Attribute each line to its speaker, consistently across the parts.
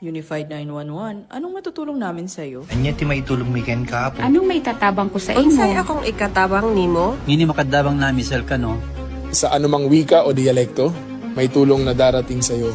Speaker 1: Unified 911, anong matutulong namin sa'yo?
Speaker 2: Anya ti maitulong mi ken kahapon.
Speaker 3: Anong may tatabang ko sa
Speaker 4: Unsay
Speaker 3: imo?
Speaker 4: akong ikatabang nimo?
Speaker 5: Ngini makadabang na misal ka no.
Speaker 6: Sa anumang wika o dialekto, may tulong na darating sa iyo.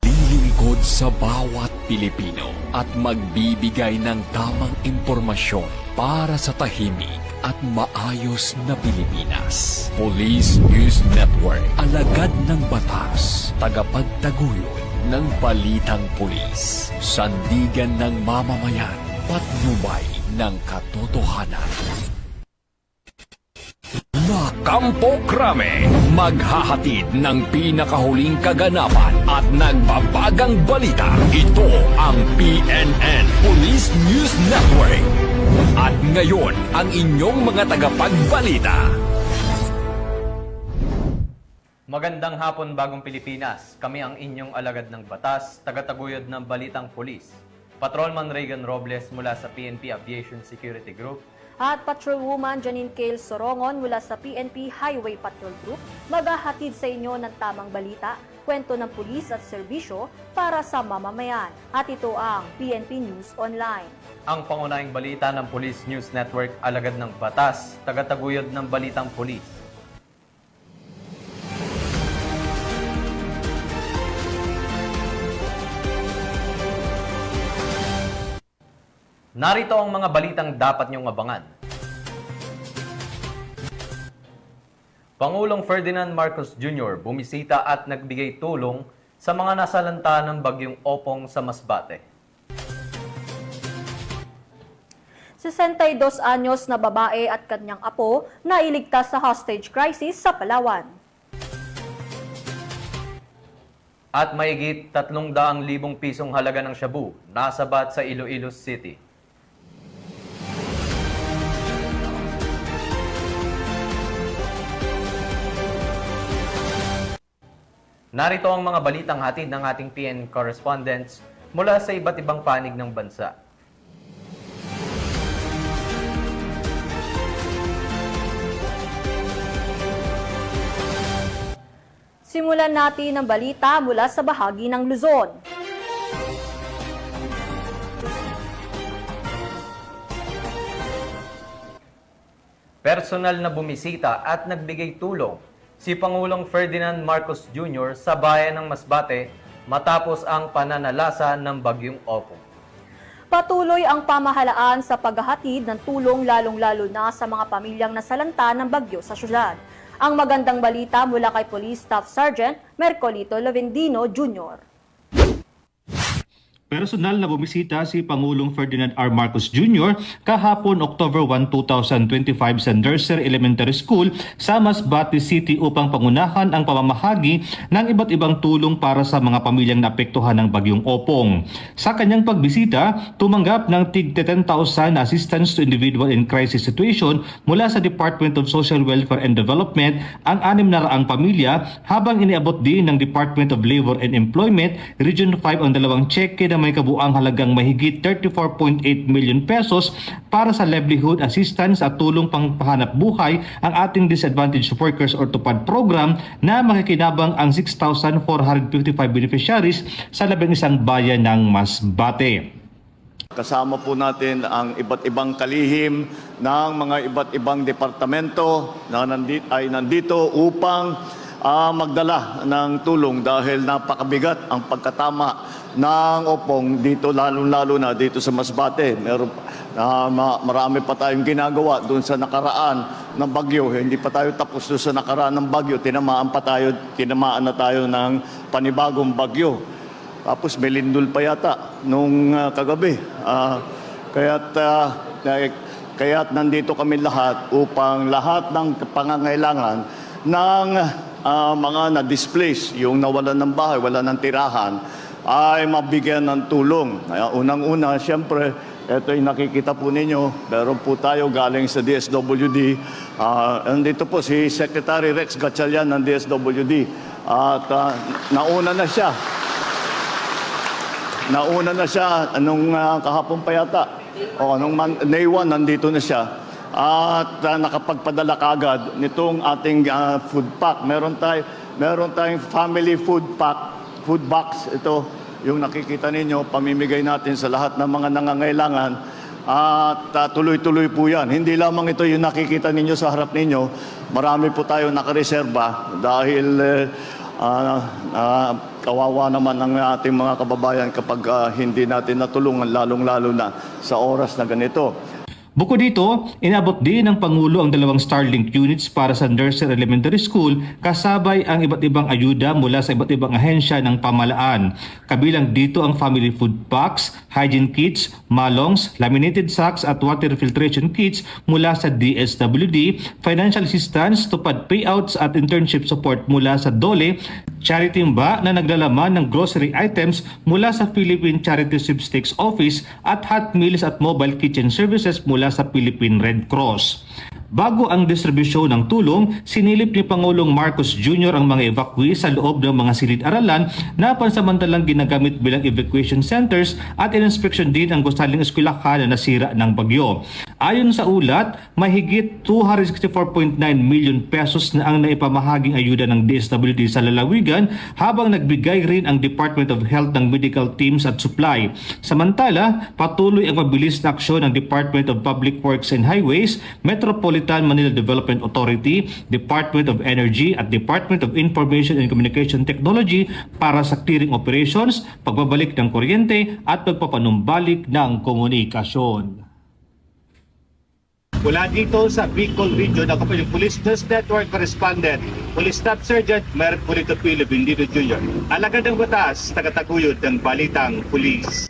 Speaker 7: Lilingkod sa bawat Pilipino at magbibigay ng tamang impormasyon para sa tahimik at maayos na Pilipinas. Police News Network, alagad ng batas, tagapagtaguyod ng balitang pulis, sandigan ng mamamayan, patnubay ng katotohanan. Na Kampo Krame, maghahatid ng pinakahuling kaganapan at nagbabagang balita. Ito ang PNN Police News Network. At ngayon, ang inyong mga tagapagbalita.
Speaker 8: Magandang hapon, Bagong Pilipinas. Kami ang inyong alagad ng batas, tagataguyod ng Balitang Pulis. Patrolman Regan Robles mula sa PNP Aviation Security Group.
Speaker 9: At Patrolwoman Janine Cale Sorongon mula sa PNP Highway Patrol Group maghahatid sa inyo ng tamang balita, kwento ng pulis at serbisyo para sa mamamayan. At ito ang PNP News Online.
Speaker 8: Ang pangunahing balita ng Police News Network, alagad ng batas, tagataguyod ng Balitang Pulis. Narito ang mga balitang dapat niyong abangan. Pangulong Ferdinand Marcos Jr. bumisita at nagbigay tulong sa mga nasalanta ng bagyong Opong sa Masbate.
Speaker 9: 62 anyos na babae at kanyang apo na iligtas sa hostage crisis sa Palawan.
Speaker 8: At mahigit 300,000 pisong halaga ng shabu nasabat sa Iloilo City. Narito ang mga balitang hatid ng ating PN correspondents mula sa iba't ibang panig ng bansa.
Speaker 9: Simulan natin ang balita mula sa bahagi ng Luzon.
Speaker 8: Personal na bumisita at nagbigay tulong si Pangulong Ferdinand Marcos Jr. sa bayan ng Masbate matapos ang pananalasa ng bagyong Opong.
Speaker 9: Patuloy ang pamahalaan sa paghahatid ng tulong lalong-lalo na sa mga pamilyang nasalanta ng bagyo sa syudad. Ang magandang balita mula kay Police Staff Sergeant Mercolito Lavendino Jr.
Speaker 10: Personal na bumisita si Pangulong Ferdinand R. Marcos Jr. kahapon October 1, 2025 sa Nursery Elementary School sa Masbate City upang pangunahan ang pamamahagi ng iba't ibang tulong para sa mga pamilyang naapektuhan ng bagyong Opong. Sa kanyang pagbisita, tumanggap ng tig 10,000 assistance to individual in crisis situation mula sa Department of Social Welfare and Development ang 600 pamilya habang iniabot din ng Department of Labor and Employment Region 5 ang dalawang cheque na may kabuang halagang mahigit 34.8 million pesos para sa livelihood assistance at tulong pangpahanap buhay ang ating disadvantaged workers or TUPAD program na makikinabang ang 6,455 beneficiaries sa 11 bayan ng Masbate.
Speaker 11: Kasama po natin ang iba't ibang kalihim ng mga iba't ibang departamento na nandito upang magdala ng tulong dahil napakabigat ang pagkatama ng Opong dito, lalo na dito sa Masbate. Marami pa tayong ginagawa doon sa nakaraan ng bagyo. Hindi pa tayo tapos doon sa nakaraan ng bagyo. Tinamaan na tayo ng panibagong bagyo. Tapos may lindol pa yata nung kagabi. Kaya't nandito kami lahat upang lahat ng pangangailangan ng mga na-displace, yung nawalan ng bahay, wala ng tirahan, ay mabigyan ng tulong. Unang-una, siyempre, ito yung nakikita po ninyo, meron po tayo galing sa DSWD. Nandito po si Secretary Rex Gatchalian ng DSWD. At nauna na siya. Nauna na siya anong kahapon pa yata. O anong Day 1 nandito na siya. at nakapagpadala kaagad nitong ating food pack. Meron tayong family food box. Ito yung nakikita ninyo, pamimigay natin sa lahat ng mga nangangailangan. At tuloy-tuloy po yan. Hindi lamang ito yung nakikita ninyo sa harap ninyo. Marami po tayo nakareserba dahil kawawa naman ang ating mga kababayan kapag hindi natin natulungan, lalong-lalo na sa oras na ganito.
Speaker 10: Bukod dito, inabot din ng Pangulo ang 2 Starlink units para sa Nursery Elementary School kasabay ang iba't ibang ayuda mula sa iba't ibang ahensya ng pamahalaan. Kabilang dito ang family food packs, hygiene kits, malongs, laminated sacks at water filtration kits mula sa DSWD, financial assistance, tupad payouts at internship support mula sa DOLE, charity ba na naglalaman ng grocery items mula sa Philippine Charity Sweepstakes Office at hot meals at mobile kitchen services mula sa Philippine Red Cross. Bago ang distribusyon ng tulong, sinilip ni Pangulong Marcos Jr. ang mga evacuee sa loob ng mga silid-aralan na pansamantalang ginagamit bilang evacuation centers at ininspeksyon din ang gusaling eskwelahan na nasira ng bagyo. Ayon sa ulat, mahigit 264.9 million pesos na ang naipamahaging ayuda ng DSWD sa lalawigan habang nagbigay rin ang Department of Health ng medical teams at supply. Samantala, patuloy ang mabilis na aksyon ng Department of Public Works and Highways, Metropolitan Manila Development Authority, Department of Energy at Department of Information and Communication Technology para sa clearing operations, pagbabalik ng kuryente at pagpapanumbalik ng komunikasyon. Mula dito sa Bicol Region, ako po yung Police News Network Correspondent, Police Staff Sergeant Mer Polito P. Bendido Jr. Alagad ng batas, tagataguyod ng Balitang Pulis.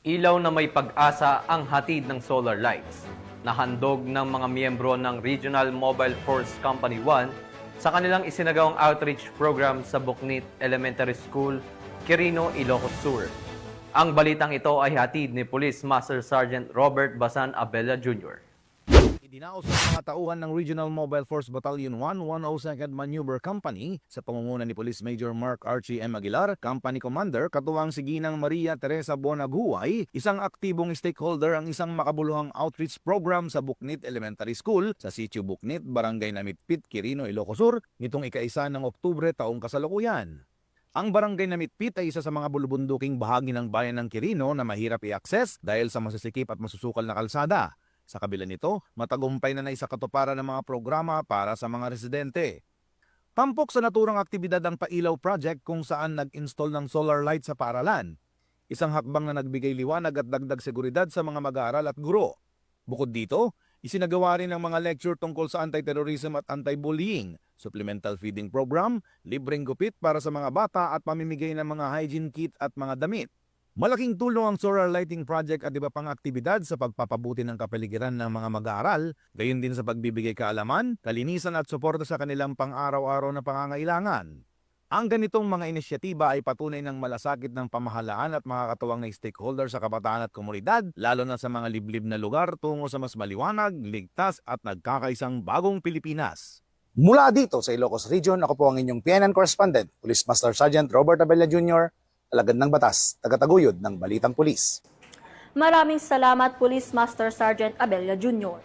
Speaker 8: Ilaw na may pag-asa ang hatid ng solar lights. Nahandog ng mga miyembro ng Regional Mobile Force Company 1 sa kanilang isinagawang outreach program sa Buknit Elementary School, Quirino, Ilocos Sur. Ang balitang ito ay hatid ni Police Master Sergeant Robert Basan Abella Jr.
Speaker 3: Idinaos ng mga tauhan ng Regional Mobile Force Battalion 1, 102nd Maneuver Company sa pamumuno ni Police Major Mark Archie M. Aguilar, Company Commander, katuwang si Ginang Maria Teresa Bonaguay, isang aktibong stakeholder ang isang makabuluhang outreach program sa Buknit Elementary School sa Sitio Buknit, Barangay Namitpit, Quirino, Ilocos Sur, nitong ika-1 ng Oktubre taong kasalukuyan. Ang Barangay Namitpit ay isa sa mga bulubunduking bahagi ng bayan ng Quirino na mahirap i-access dahil sa masisikip at masusukal na kalsada. Sa kabila nito, matagumpay na naisakatuparan ng mga programa para sa mga residente. Tampok sa naturang aktibidad ang Pailaw Project kung saan nag-install ng solar light sa paaralan. Isang hakbang na nagbigay liwanag at dagdag seguridad sa mga mag-aaral at guro. Bukod dito, isinagawa rin ang mga lecture tungkol sa anti-terrorism at anti-bullying, supplemental feeding program, libreng gupit para sa mga bata at pamimigay ng mga hygiene kit at mga damit. Malaking tulong ang solar lighting project at iba pang aktibidad sa pagpapabuti ng kapaligiran ng mga mag-aaral, gayon din sa pagbibigay kaalaman, kalinisan at suporta sa kanilang pang-araw-araw na pangangailangan. Ang ganitong mga inisyatiba ay patunay ng malasakit ng pamahalaan at mga katuwang na stakeholder sa kabataan at komunidad, lalo na sa mga liblib na lugar tungo sa mas maliwanag, ligtas at nagkakaisang bagong Pilipinas.
Speaker 4: Mula dito sa Ilocos Region, ako po ang inyong PNN Correspondent, Police Master Sergeant Robert Abella Jr., alagad ng batas, tagataguyod ng Balitang Pulis.
Speaker 9: Maraming salamat Police Master Sergeant Abella Jr.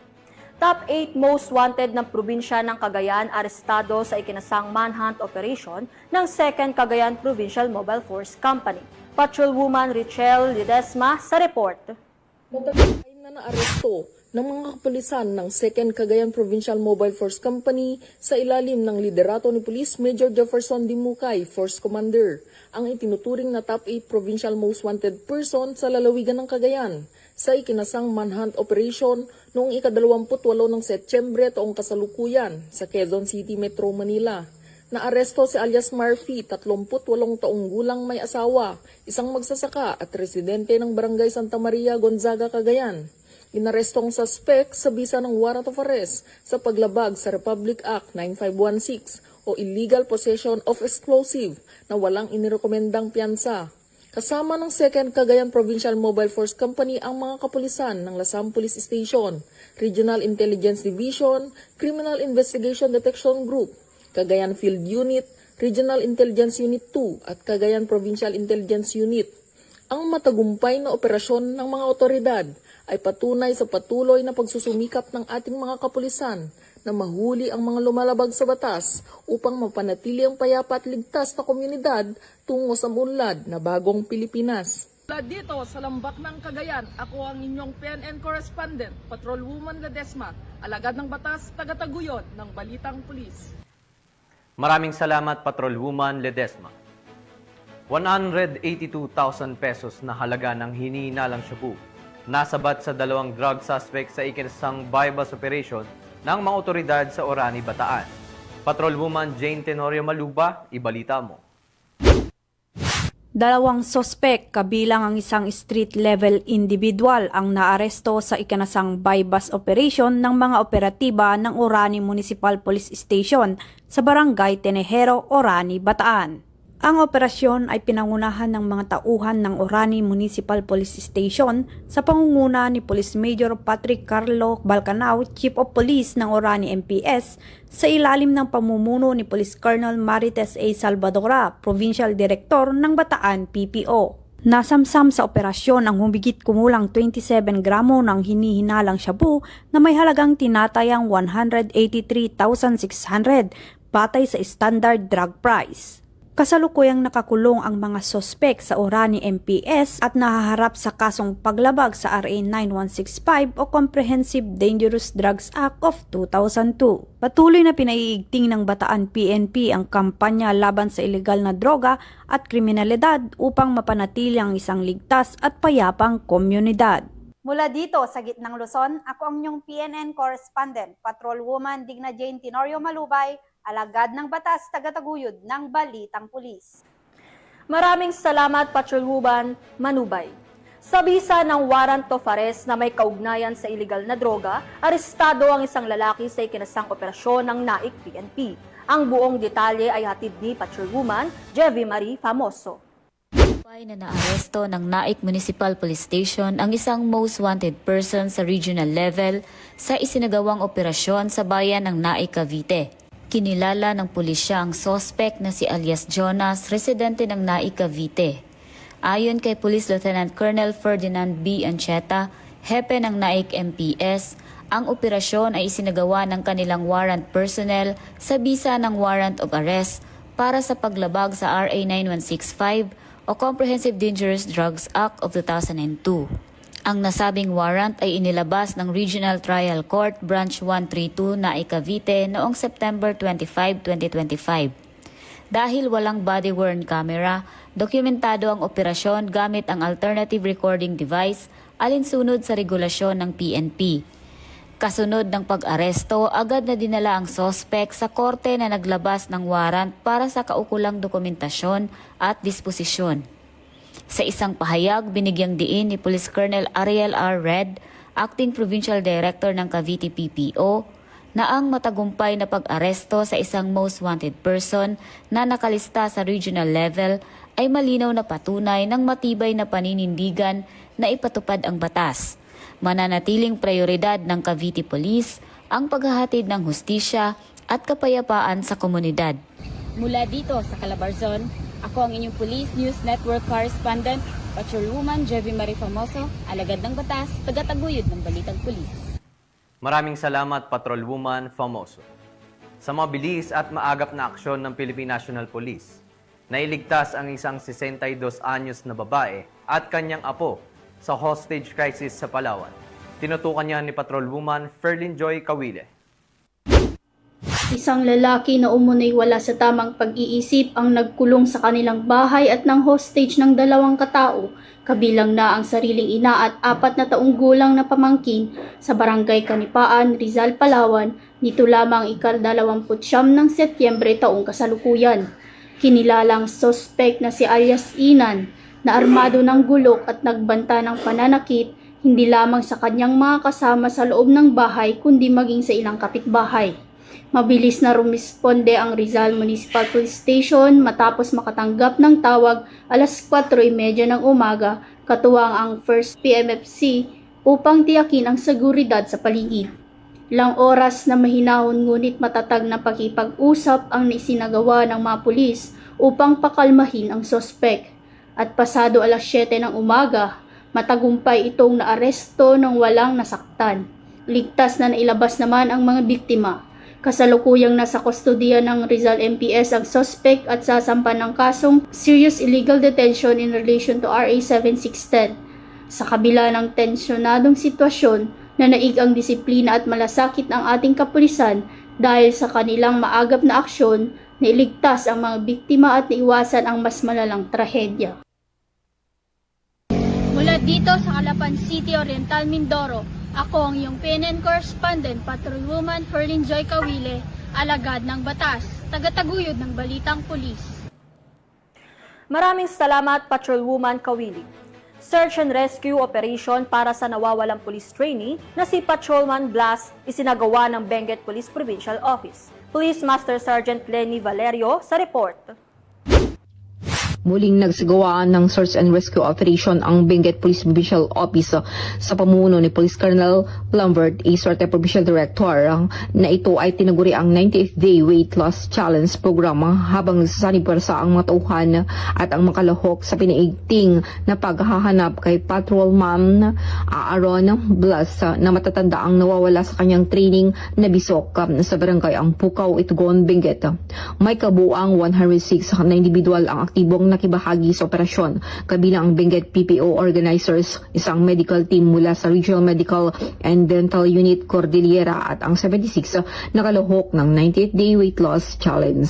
Speaker 9: Top 8 most wanted ng probinsya ng Cagayan arestado sa ikinasang manhunt operation ng 2nd Cagayan Provincial Mobile Force Company. Patrolwoman Richelle Ledesma sa report.
Speaker 12: Matagal na naaresto ng mga kapulisan ng 2nd Cagayan Provincial Mobile Force Company sa ilalim ng liderato ni Police Major Jefferson Dimukay, Force Commander, ang itinuturing na top 8 provincial most wanted person sa lalawigan ng Cagayan sa ikinasang manhunt operation noong ika-28 ng Setyembre taong kasalukuyan sa Quezon City, Metro Manila. Naaresto si alias Murphy, 38 taong gulang may asawa, isang magsasaka at residente ng Barangay Santa Maria, Gonzaga, Cagayan. Inarestong suspect sa bisa ng warrant of arrest sa paglabag sa Republic Act 9516 o illegal possession of explosive na walang inirekomendang piyansa. Kasama ng 2nd Cagayan Provincial Mobile Force Company ang mga kapulisan ng Lasam Police Station, Regional Intelligence Division, Criminal Investigation Detection Group, Cagayan Field Unit, Regional Intelligence Unit 2 at Cagayan Provincial Intelligence Unit. Ang matagumpay na operasyon ng mga otoridad ay patunay sa patuloy na pagsusumikap ng ating mga kapulisan na mahuli ang mga lumalabag sa batas upang mapanatili ang payapa at ligtas na komunidad tungo sa unlad na bagong Pilipinas. Mula dito sa Lambak ng Cagayan, ako ang inyong PNN correspondent, Patrolwoman Ledesma, alagad ng batas, tagataguyod ng Balitang Pulis.
Speaker 8: Maraming salamat, Patrolwoman Ledesma. 182,000 pesos na halaga ng hinihinalang shabu nasabat sa 2 drug suspect sa ikinasang bypass operation ng mga otoridad sa Orani, Bataan. Patrolwoman Jane Tenorio Maluba, ibalita mo.
Speaker 13: 2 sospek kabilang ang isang street-level individual ang naaresto sa ikinasang bypass operation ng mga operatiba ng Orani Municipal Police Station sa Barangay Tenejero, Orani, Bataan. Ang operasyon ay pinangunahan ng mga tauhan ng Orani Municipal Police Station sa pangunguna ni Police Major Patrick Carlo Balcanao, Chief of Police ng Orani MPS, sa ilalim ng pamumuno ni Police Colonel Marites A. Salvadora, Provincial Director ng Bataan PPO. Nasamsam sa operasyon ang humigit kumulang 27 gramo ng hinihinalang shabu na may halagang tinatayang 183,600 batay sa standard drug price. Kasalukuyang nakakulong ang mga sospek sa Orani MPS at nahaharap sa kasong paglabag sa RA 9165 o Comprehensive Dangerous Drugs Act of 2002. Patuloy na pinaiigting ng Bataan PNP ang kampanya laban sa ilegal na droga at kriminalidad upang mapanatili ang isang ligtas at payapang komunidad.
Speaker 14: Mula dito sa gitnang Luzon, ako ang inyong PNN correspondent, Patrolwoman Digna Jane Tenorio Malubay, alagad ng batas, tagataguyod ng Balitang Pulis.
Speaker 9: Maraming salamat, Patrolwoman Manubay. Sa bisa ng warrant of arrest na may kaugnayan sa iligal na droga, arestado ang isang lalaki sa ikinasang operasyon ng NAIC PNP. Ang buong detalye ay hatid ni Patrolwoman Jevie Marie Famoso.
Speaker 15: Na naaresto ng NAIC Municipal Police Station ang isang most wanted person sa regional level sa isinagawang operasyon sa bayan ng NAIC Cavite. Kinilala ng pulisya ang suspect na si alias Jonas, residente ng NAIC Cavite. Ayon kay Police Lieutenant Colonel Ferdinand B. Ancheta, hepe ng NAIC MPS, ang operasyon ay isinagawa ng kanilang warrant personnel sa bisa ng warrant of arrest para sa paglabag sa RA 9165 o Comprehensive Dangerous Drugs Act of 2002. Ang nasabing warrant ay inilabas ng Regional Trial Court Branch 132 NAIC Cavite noong September 25, 2025. Dahil walang body-worn camera, dokumentado ang operasyon gamit ang alternative recording device alinsunod sa regulasyon ng PNP. Kasunod ng pag-aresto, agad na dinala ang sospek sa korte na naglabas ng warrant para sa kaukulang dokumentasyon at disposisyon. Sa isang pahayag, binigyang diin ni Police Colonel Ariel R. Red, Acting Provincial Director ng Cavite PPO, na ang matagumpay na pag-aresto sa isang most wanted person na nakalista sa regional level ay malinaw na patunay ng matibay na paninindigan na ipatupad ang batas. Mananatiling prioridad ng Cavite Police ang paghahatid ng hustisya at kapayapaan sa komunidad.
Speaker 16: Mula dito sa Calabarzon, ako ang inyong Police News Network correspondent, Patrolwoman Jevie Marie Famoso, alagad ng batas, tagataguyod ng Balitang Pulis.
Speaker 8: Maraming salamat, Patrolwoman Famoso. Sa mabilis at maagap na aksyon ng Philippine National Police, nailigtas ang isang 62 anyos na babae at kanyang apo sa hostage crisis sa Palawan. Tinutukan niya ni Patrolwoman Ferlyn Joy Kawile.
Speaker 17: Isang lalaki na umunoy wala sa tamang pag-iisip ang nagkulong sa kanilang bahay at ng hostage ng 2 katao, kabilang na ang sariling ina at 4 na taong gulang na pamangkin sa Barangay Kanipaan, Rizal, Palawan, nito lamang ika-29 ng Setyembre taong kasalukuyan. Kinilalang suspect na si alias Inan, na armado ng gulok at nagbanta ng pananakit hindi lamang sa kanyang mga kasama sa loob ng bahay kundi maging sa ilang kapitbahay. Mabilis na rumisponde ang Rizal Municipal Police Station matapos makatanggap ng tawag alas 4:30 ng umaga katuwang ang 1st PMFC upang tiyakin ang seguridad sa paligid. Ilang oras na mahinahon ngunit matatag na pakipag-usap ang isinagawa ng mga pulis upang pakalmahin ang sospek. At pasado alas 7 ng umaga, Matagumpay itong naaresto ng walang nasaktan. Ligtas na nailabas naman ang mga biktima. Kasalukuyang nasa kustodiya ng Rizal MPS ang suspect at sasampa ng kasong serious illegal detention in relation to RA 7610. Sa kabila ng tensyonadong sitwasyon, nanaig ang disiplina at malasakit ng ating kapulisan dahil sa kanilang maagap na aksyon, nailigtas ang mga biktima at naiwasan ang mas malalang trahedya.
Speaker 18: Mula dito sa Calapan City, Oriental, Mindoro, ako ang iyong PNN correspondent, Patrolwoman Ferlyn Joy Kawile, alagad ng batas, tagataguyod ng Balitang Pulis.
Speaker 9: Maraming salamat, Patrolwoman Kawili. Search and rescue operation para sa nawawalang police trainee na si Patrolman Blas isinagawa ng Benguet Police Provincial Office. Police Master Sergeant Lenny Valerio sa report.
Speaker 19: Muling nagsagawa ng search and rescue operation ang Benguet Police Provincial Office sa pamumuno ni Police Colonel Lambert A. Suerte, Provincial Director, na ito ay tinaguri ang 90th Day Weight Loss Challenge Program habang nagsasanib sa ang mga tauhan at ang makalahok sa pinaigting na paghahanap kay Patrolman Aaron Blas na matatanda ang nawawala sa kanyang training na bisok sa barangay ang Pukaw, Itugon, Benguet. May kabuang 106 na individual ang aktibong nakibahagi sa operasyon, kabilang ang Benguet PPO organizers, isang medical team mula sa Regional Medical and Dental Unit Cordillera at ang 76 nakalahok ng 90th Day Weight Loss Challenge.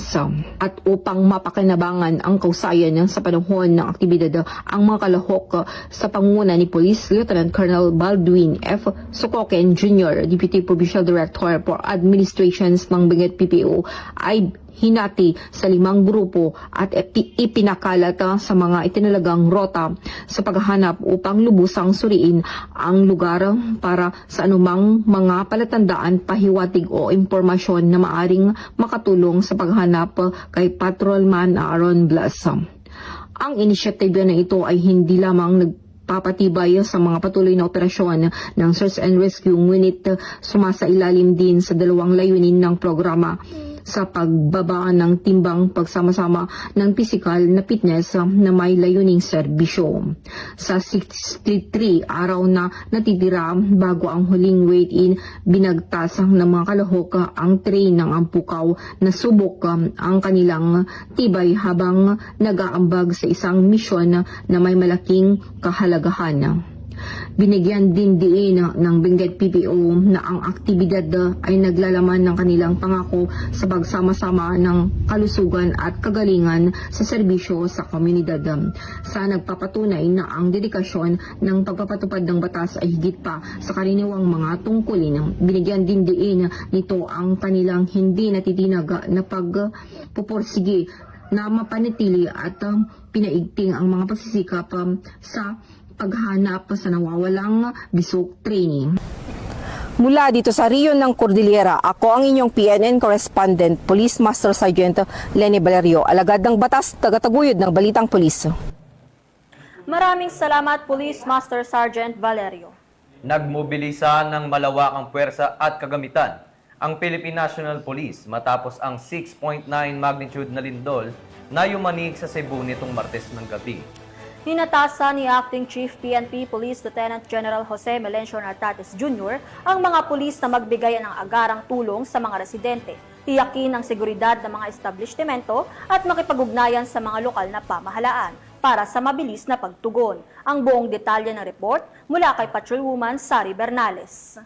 Speaker 19: At upang mapakinabangan ang kausayan sa panahon ng aktibidad, ang mga kalahok sa pangunguna ni Police Lieutenant Colonel Baldwin F. Sokoken Jr., Deputy Provincial Director for Administrations ng Benguet PPO, ay hinati sa 5 grupo at ipinakalat sa mga itinalagang rota sa paghahanap upang lubusang suriin ang lugar para sa anumang mga palatandaan, pahiwatig o impormasyon na maaring makatulong sa paghanap kay Patrolman Aaron Blas. Ang inisyatiba na ito ay hindi lamang nagpapatibay sa mga patuloy na operasyon ng search and rescue, ngunit sumasailalim din sa dalawang layunin ng programa sa pagbaba ng timbang pagsama-sama ng pisikal na fitness na may layuning serbisyo. Sa 63 araw na natitira bago ang huling weigh-in, binagtas ng mga kalahok ang train ng Ampukaw na subok ang kanilang tibay habang nag-aambag sa isang misyon na may malaking kahalagahan. Binigyan din diin ng Benguet PPO na ang aktibidad ay naglalaman ng kanilang pangako sa pagsama-sama ng kalusugan at kagalingan sa serbisyo sa komunidad. Sa nagpapatunay na ang dedikasyon ng pagpapatupad ng batas ay higit pa sa karaniwang mga tungkulin, binigyan din diin nito ang kanilang hindi natitinag na pagpupursige na mapanatili at pinaigting ang mga pagsisikap sa paghanap sa nawawalang bisok training.
Speaker 20: Mula dito sa Riyon ng Cordillera, ako ang inyong PNN correspondent, Police Master Sergeant Lenny Valerio, alagad ng batas, tagataguyod ng Balitang Pulis.
Speaker 9: Maraming salamat, Police Master Sergeant Valerio.
Speaker 8: Nagmobilisa ng malawakang puwersa at kagamitan ang Philippine National Police matapos ang 6.9 magnitude na lindol na yumanig sa Cebu nitong Martes ng gabi.
Speaker 9: Hinatasan ni Acting Chief PNP Police Lieutenant General Jose Melencio Nartates Jr. ang mga pulis na magbigay ng agarang tulong sa mga residente, tiyakin ang seguridad ng mga establishmento at makipag-ugnayan sa mga lokal na pamahalaan para sa mabilis na pagtugon. Ang buong detalye ng report mula kay Patrolwoman Sari Bernales.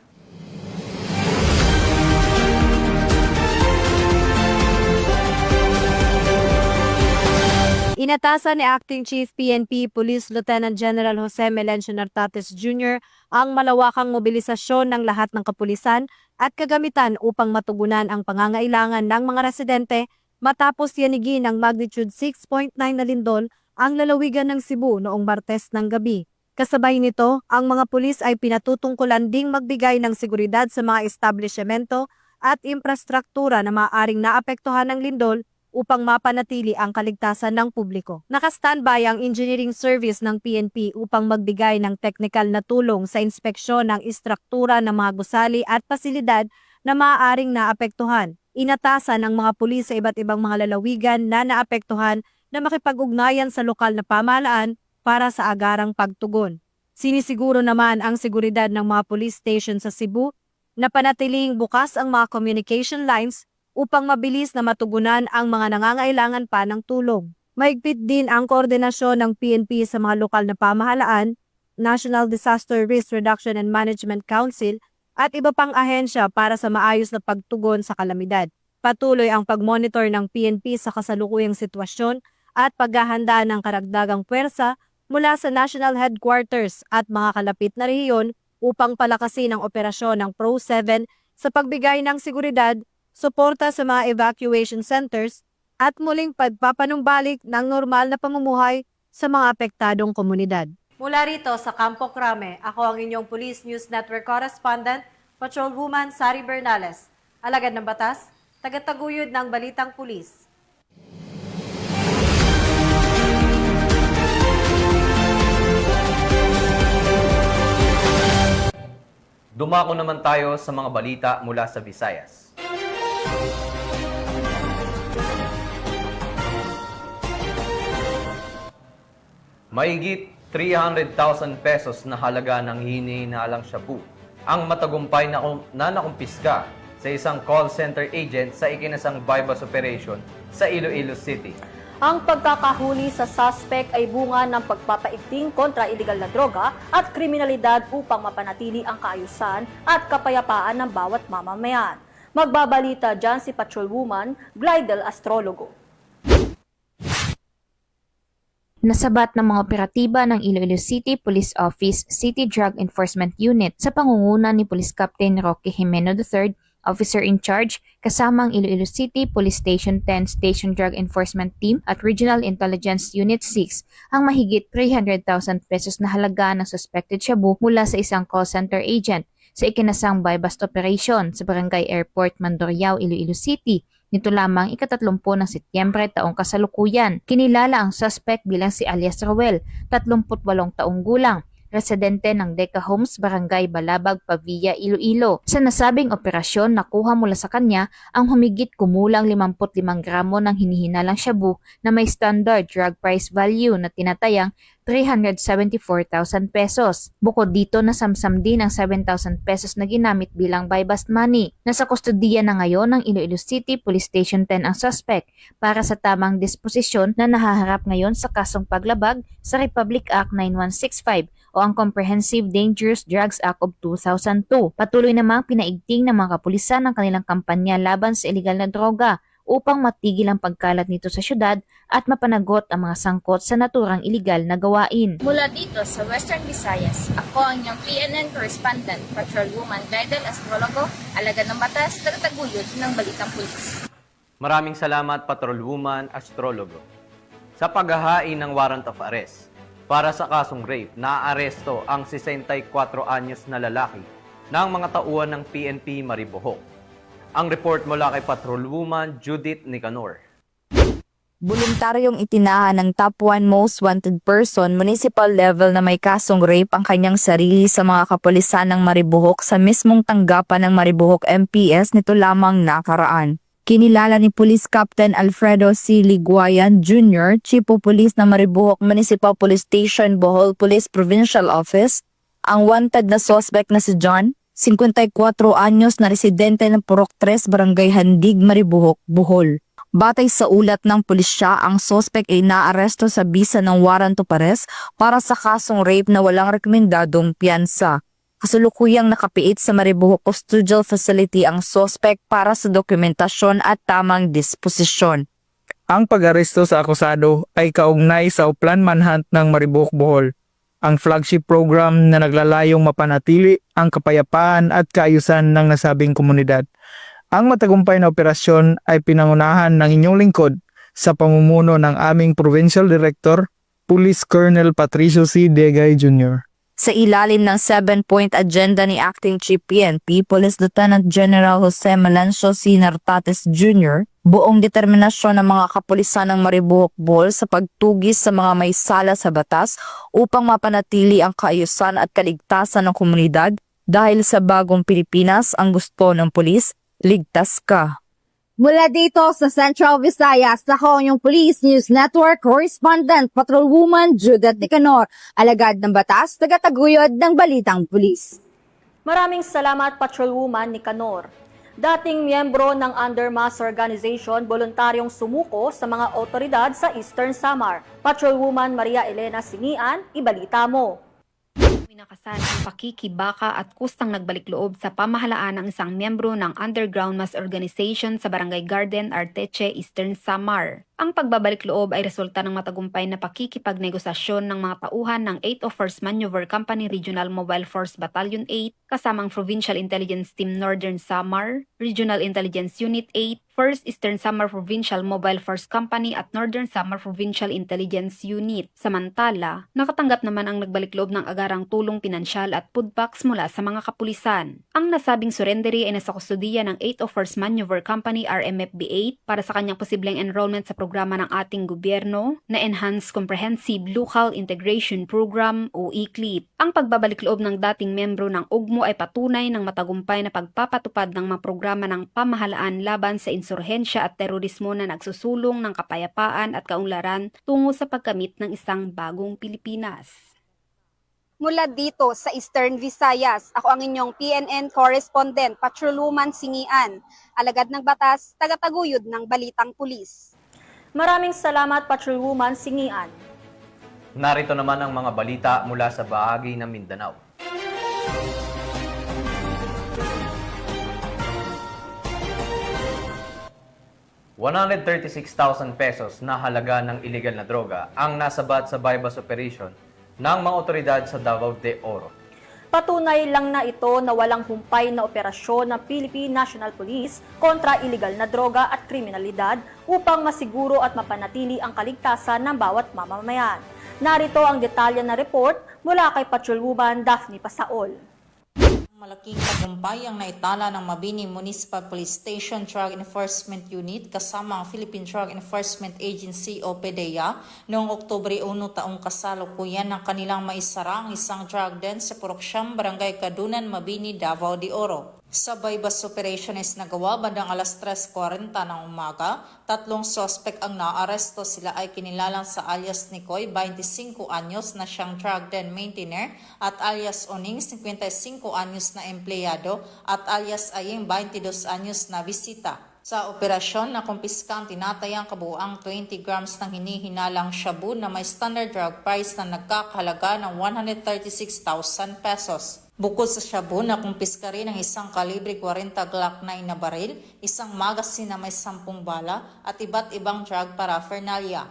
Speaker 21: Inatasan ni Acting Chief PNP Police Lieutenant General Jose Melencio Nartates Jr. ang malawakang mobilisasyon ng lahat ng kapulisan at kagamitan upang matugunan ang pangangailangan ng mga residente matapos yanigin ng magnitude 6.9 na lindol ang lalawigan ng Cebu noong Martes ng gabi. Kasabay nito, ang mga pulis ay pinatutungkulan ding magbigay ng seguridad sa mga establishmento at infrastruktura na maaaring naapektuhan ng lindol upang mapanatili ang kaligtasan ng publiko. Naka-standby ang engineering service ng PNP upang magbigay ng technical na tulong sa inspeksyon ng istruktura ng mga gusali at pasilidad na maaaring naapektuhan. Inatasan ng mga pulis sa iba't ibang mga lalawigan na naapektuhan na makipag-ugnayan sa lokal na pamahalaan para sa agarang pagtugon. Sinisiguro naman ang seguridad ng mga police station sa Cebu na panatiling bukas ang mga communication lines upang mabilis na matugunan ang mga nangangailangan pa ng tulong. Mahigpit din ang koordinasyon ng PNP sa mga lokal na pamahalaan, National Disaster Risk Reduction and Management Council at iba pang ahensya para sa maayos na pagtugon sa kalamidad. Patuloy ang pagmonitor ng PNP sa kasalukuyang sitwasyon at paghahanda ng karagdagang puwersa mula sa National Headquarters at mga kalapit na rehiyon upang palakasin ang operasyon ng Pro-7 sa pagbigay ng seguridad, suporta sa mga evacuation centers at muling pagpapanumbalik ng normal na pamumuhay sa mga apektadong komunidad. Mula rito sa Campo Crame, ako ang inyong Police News Network Correspondent, Patrolwoman Sari Bernales. Alagad ng batas, tagataguyod ng Balitang Pulis.
Speaker 8: Dumako naman tayo sa mga balita mula sa Visayas. Mahigit 300,000 pesos na halaga ng hinihinalang shabu ang matagumpay na nakumpiska sa isang call center agent sa ikinasang bypass operation sa Iloilo City.
Speaker 9: Ang pagkakahuli sa suspect ay bunga ng pagpapaigting kontra iligal na droga at kriminalidad upang mapanatili ang kaayusan at kapayapaan ng bawat mamamayan. Magbabalita dyan si Patrolwoman Glidel Astrologo.
Speaker 1: Nasabat ng mga operatiba ng Iloilo City Police Office City Drug Enforcement Unit sa pangunguna ni Police Captain Roque Jimeno III, Officer in Charge, kasama ang Iloilo City Police Station 10 Station Drug Enforcement Team at Regional Intelligence Unit 6 ang mahigit 300,000 pesos na halaga ng suspected shabu mula sa isang call center agent sa ikinasang buy-bust operation sa Barangay Airport, Mandurriao, Iloilo City. Nito lamang ika-30 ng Setyembre taong kasalukuyan. Kinilala ang suspect bilang si alias Roel, 38 taong gulang, residente ng Deca Homes, Barangay Balabag, Pavia, Iloilo. Sa nasabing operasyon, nakuha mula sa kanya ang humigit kumulang 55 gramo ng hinihinalang shabu na may standard drug price value na tinatayang 374,000 pesos. Bukod dito, nasamsam din ang 7,000 pesos na ginamit bilang buy-bust money. Nasa kustodiya na ngayon ng Iloilo City Police Station 10 ang suspect para sa tamang disposisyon na nahaharap ngayon sa kasong paglabag sa Republic Act 9165 o ang Comprehensive Dangerous Drugs Act of 2002. Patuloy namang pinaigting ng mga kapulisan ang kanilang kampanya laban sa iligal na droga upang matigil ang pagkalat nito sa syudad at mapanagot ang mga sangkot sa naturang iligal na gawain.
Speaker 16: Mula dito sa Western Visayas, ako ang inyong PNN Correspondent, Patrolwoman Glidel Astrologo, alagad ng batas, tagataguyod ng Balitang Pulis.
Speaker 8: Maraming salamat, Patrolwoman Astrologo. Sa paghahain ng warrant of arrest, para sa kasong rape, naaaresto ang 64 anyos na lalaki ng mga tauhan ng PNP Maribohok. Ang report mula kay Patrolwoman Judith Nicanor.
Speaker 22: Voluntaryong itinahan ng top 1 most wanted person municipal level na may kasong rape ang kanyang sarili sa mga kapulisan ng Maribohok sa mismong tanggapan ng Maribohok MPS nito lamang nakaraan. Kinilala ni Police Captain Alfredo C. Liguayan Jr., Chief of Police ng Maribohok Municipal Police Station, Bohol Police Provincial Office, ang wanted na suspect na si John, 54 anyos na residente ng Purok 3, Barangay Handig, Maribohok, Bohol. Batay sa ulat ng pulisya, ang suspect ay naaresto sa bisa ng warrant of arrest para sa kasong rape na walang rekomendadong piyansa. Kasulukuyang nakapiit sa Maribohok Custodial Facility ang suspect para sa dokumentasyon at tamang disposisyon.
Speaker 23: Ang pag-aresto sa akusado ay kaugnay sa Uplan Manhunt ng Maribohok, Bohol, ang flagship program na naglalayong mapanatili ang kapayapaan at kaayusan ng nasabing komunidad. Ang matagumpay na operasyon ay pinangunahan ng inyong lingkod sa pamumuno ng aming Provincial Director, Police Colonel Patricio C. Degay Jr.
Speaker 22: Sa ilalim ng 7-point agenda ni Acting Chief PNP, Police Lieutenant General Jose Melencio C. Nartates Jr., buong determinasyon ng mga kapulisan ng Maribohok Bohol sa pagtugis sa mga may sala sa batas upang mapanatili ang kaayusan at kaligtasan ng komunidad dahil sa bagong Pilipinas ang gusto ng pulis, ligtas ka.
Speaker 2: Mula dito sa Central Visayas, ako ang yung Police News Network Correspondent Patrolwoman Judith Nicanor, alagad ng batas, tagataguyod ng Balitang Pulis.
Speaker 9: Maraming salamat, Patrolwoman Nicanor. Dating miyembro ng Under Mass Organization, voluntaryong sumuko sa mga otoridad sa Eastern Samar. Patrolwoman Maria Elena Singian, ibalita mo.
Speaker 5: Minakasan ang pakikibaka at kustang nagbalik loob sa pamahalaan ng isang miyembro ng Underground Mass Organization sa Barangay Garden, Arteche, Eastern Samar. Ang pagbabalik loob ay resulta ng matagumpay na pakikipagnegosasyon ng mga tauhan ng 801st Maneuver Company Regional Mobile Force Battalion 8 kasamang Provincial Intelligence Team Northern Samar, Regional Intelligence Unit 8, 1st Eastern Samar Provincial Mobile Force Company at Northern Samar Provincial Intelligence Unit. Samantala, nakatanggap naman ang nagbalik loob ng agarang tulong pinansyal at food packs mula sa mga kapulisan. Ang nasabing surrendery ay nasa kustudiya ng 801st Maneuver Company RMFB 8 para sa kanyang posibleng enrollment sa programa ng ating gobyerno na Enhanced Comprehensive Local Integration Program o ECLIP. Ang pagbabalik loob ng dating membro ng UGMO ay patunay ng matagumpay na pagpapatupad ng mga programa ng pamahalaan laban sa insurhensya at terorismo na nagsusulong ng kapayapaan at kaunlaran tungo sa pagkamit ng isang bagong Pilipinas.
Speaker 14: Mula dito sa Eastern Visayas, ako ang inyong PNN Correspondent, Patrolwoman Singian, alagad ng batas, tagataguyod ng Balitang Pulis.
Speaker 9: Maraming salamat, Patrolwoman Singian.
Speaker 8: Narito naman ang mga balita mula sa bahagi ng Mindanao. ₱136,000 pesos na halaga ng illegal na droga ang nasabat sa bypass operation ng mga otoridad sa Davao de Oro.
Speaker 9: Patunay lang na ito na walang humpay na operasyon ng Philippine National Police kontra illegal na droga at kriminalidad upang masiguro at mapanatili ang kaligtasan ng bawat mamamayan. Narito ang detalye na report mula kay Patrolwoman Daphne Pasaol.
Speaker 6: Malaking tagumpay ang naitala ng Mabini Municipal Police Station Drug Enforcement Unit kasama ang Philippine Drug Enforcement Agency o PDEA noong Oktubre 1 taong kasalukuyan ng kanilang maisara ang isang drug den sa Puroksyam, Barangay Kadunan, Mabini, Davao de Oro. Sa bypass operations na gawa bandang alas 3:40 ng umaga, 3 sospek ang naaresto. Sila ay kinilalang sa alias Nicoy, 25 anyos na siyang drug den maintainer at alias Oning, 55 anyos na empleyado at alias Aying, 22 anyos na bisita. Sa operasyon, nakumpiska ang tinatayang kabuuang 20 grams ng hinihinalang shabu na may standard drug price na nagkakahalaga ng 136,000 pesos. Bukod sa shabu, nakumpiska rin ang isang kalibre 40 Glock 9 na baril, isang magasin na may 10 bala at iba't ibang drug paraphernalia.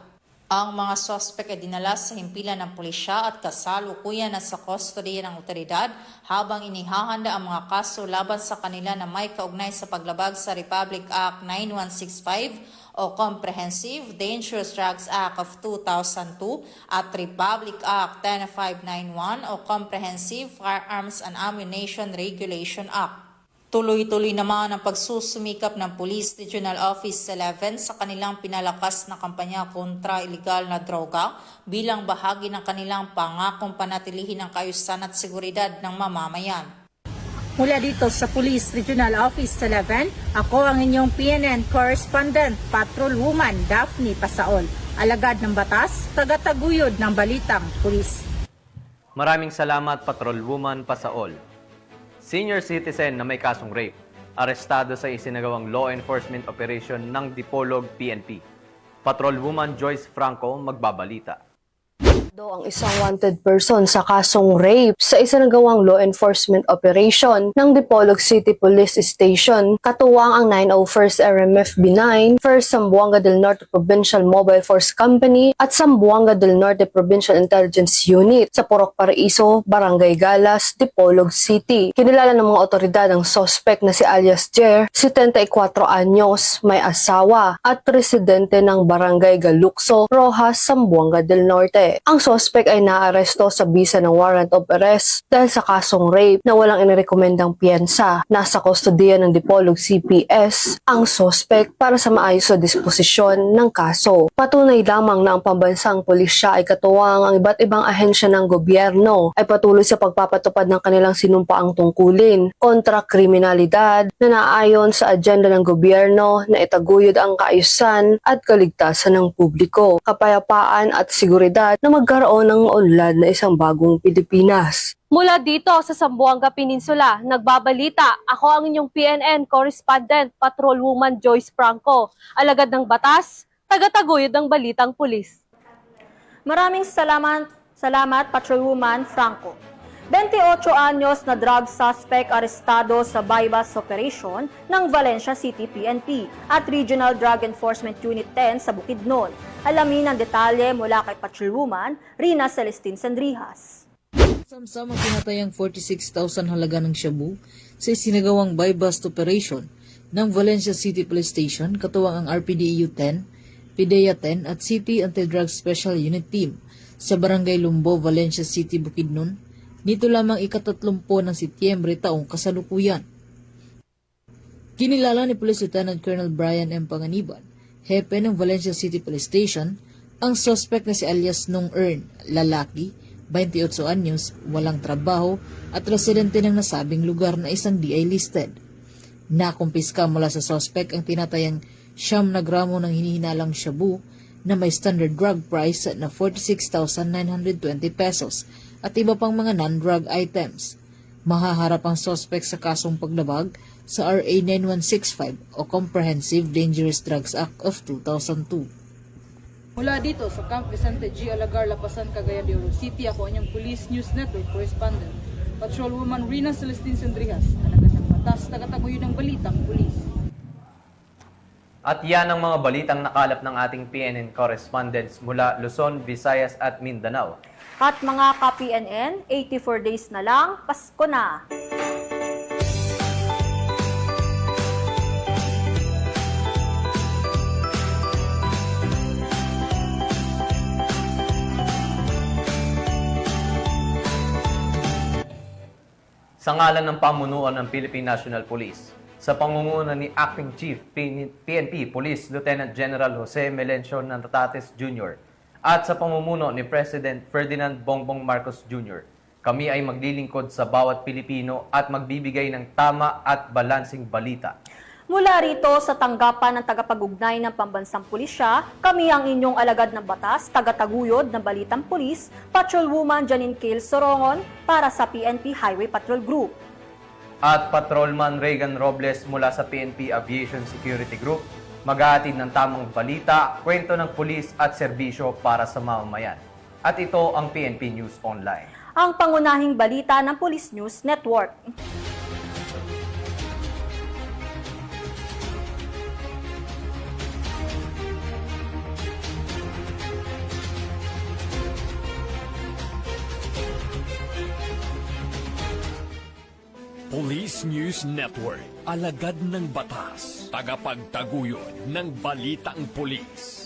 Speaker 6: Ang mga sospek ay dinala sa himpilan ng pulisya at kasalukuyan na sa kustodiya ng otoridad habang inihahanda ang mga kaso laban sa kanila na may kaugnay sa paglabag sa Republic Act 9165 o Comprehensive Dangerous Drugs Act of 2002 at Republic Act 10591 o Comprehensive Firearms and Ammunition Regulation Act. Tuloy-tuloy naman ang pagsusumikap ng Police Regional Office 11 sa kanilang pinalakas na kampanya kontra ilegal na droga bilang bahagi ng kanilang pangakong panatilihin ang kaayusan at seguridad ng mamamayan.
Speaker 24: Mula dito sa Police Regional Office 11, ako ang inyong PNN Correspondent, Patrolwoman Daphne Pasaol, alagad ng batas, tagataguyod ng Balitang Pulis.
Speaker 8: Maraming salamat, Patrolwoman Pasaol. Senior citizen na may kasong rape, arestado sa isinagawang law enforcement operation ng Dipolog PNP. Patrolwoman Joyce Franco magbabalita.
Speaker 25: Ang isang wanted person sa kasong rape sa isinagawang law enforcement operation ng Dipolog City Police Station, katuwang ang 901st RMFB 9, 1st Zamboanga del Norte Provincial Mobile Force Company at Zamboanga del Norte Provincial Intelligence Unit sa Purok Paraiso, Barangay Galas, Dipolog City. Kinilala ng mga otoridad ang suspect na si alias Jer, 74 anyos, may asawa at residente ng Barangay Galukso, Rojas, Zamboanga del Norte. Ang sospek ay naaresto sa bisa ng warrant of arrest dahil sa kasong rape na walang inirekomendang piyensa. Nasa kustodiya ng Dipolog CPS ang sospek para sa maayos na disposisyon ng kaso. Patunay lamang na ang pambansang pulisya ay katuwang ang iba't ibang ahensya ng gobyerno ay patuloy sa pagpapatupad ng kanilang sinumpaang tungkulin kontra kriminalidad na naayon sa agenda ng gobyerno na itaguyod ang kaayusan at kaligtasan ng publiko, kapayapaan at seguridad na magkaroon ng maunlad na isang bagong Pilipinas.
Speaker 21: Mula dito sa Zamboanga Peninsula, nagbabalita ako ang inyong PNN correspondent Patrolwoman Joyce Franco, alagad ng batas, tagataguyod ng balitang pulis.
Speaker 9: Maraming salamat Patrolwoman Franco. 28 anyos na drug suspect arestado sa bypass operation ng Valencia City PNP at Regional Drug Enforcement Unit 10 sa Bukidnon. Alamin ang detalye mula kay Patrolwoman Rina Celestine Sandrihas.
Speaker 3: Samsamang pinatayang 46,000 halaga ng shabu sa isinagawang buy-bust operation ng Valencia City Police Station, katuwang ang RPDEU 10, PIDEA 10 at City Anti-Drug Special Unit Team sa Barangay Lumbo, Valencia City, Bukidnon, nito lamang ika-30 ng Setyembre taong kasalukuyan. Kinilala ni Police Lieutenant Colonel Brian M. Panganiban, hepe ng Valencia City Police Station, ang suspect na si alias Nung Earn, lalaki, 28 anyos, walang trabaho at residente ng nasabing lugar na isang DI listed. Nakumpiska mula sa suspect ang tinatayang 9 na gramo ng hinihinalang shabu na may standard drug price na 46,920 pesos at iba pang mga non-drug items. Mahaharap ang suspect sa kasong paglabag sa RA 9165 o Comprehensive Dangerous Drugs Act of 2002.
Speaker 12: Mula dito sa Camp Vicente G. Alagar, Lapasan, Cagayan de Oro City, ako ang inyong Police News Network correspondent, Patrolwoman Rina Celestine Sandrihas, alagad ng batas, tagataguyod ng balitang pulis.
Speaker 8: At yan ang mga balitang nakalap ng ating PNN correspondents mula Luzon, Visayas at Mindanao.
Speaker 9: At mga ka-PNN, 84 days na lang, Pasko na!
Speaker 8: Sa ngalan ng pamunuan ng Philippine National Police, sa pangunguna ni Acting Chief PNP Police Lieutenant General Jose Melencio Natates Jr. at sa pamumuno ni President Ferdinand Bongbong Marcos Jr., kami ay maglilingkod sa bawat Pilipino at magbibigay ng tama at balansing balita.
Speaker 9: Mula rito sa tanggapan ng tagapag-ugnay ng Pambansang Pulisya, kami ang inyong alagad ng batas, tagataguyod ng Balitang Pulis, Patrolwoman Janine Cale Sorongon para sa PNP Highway Patrol Group.
Speaker 8: At Patrolman Regan Robles mula sa PNP Aviation Security Group, maghahatid ng tamang balita, kwento ng pulis at serbisyo para sa mamamayan. At ito ang PNP News Online.
Speaker 9: Ang pangunahing balita ng Police News Network.
Speaker 4: Police News Network, alagad ng batas, tagapagtaguyod ng balitang pulis.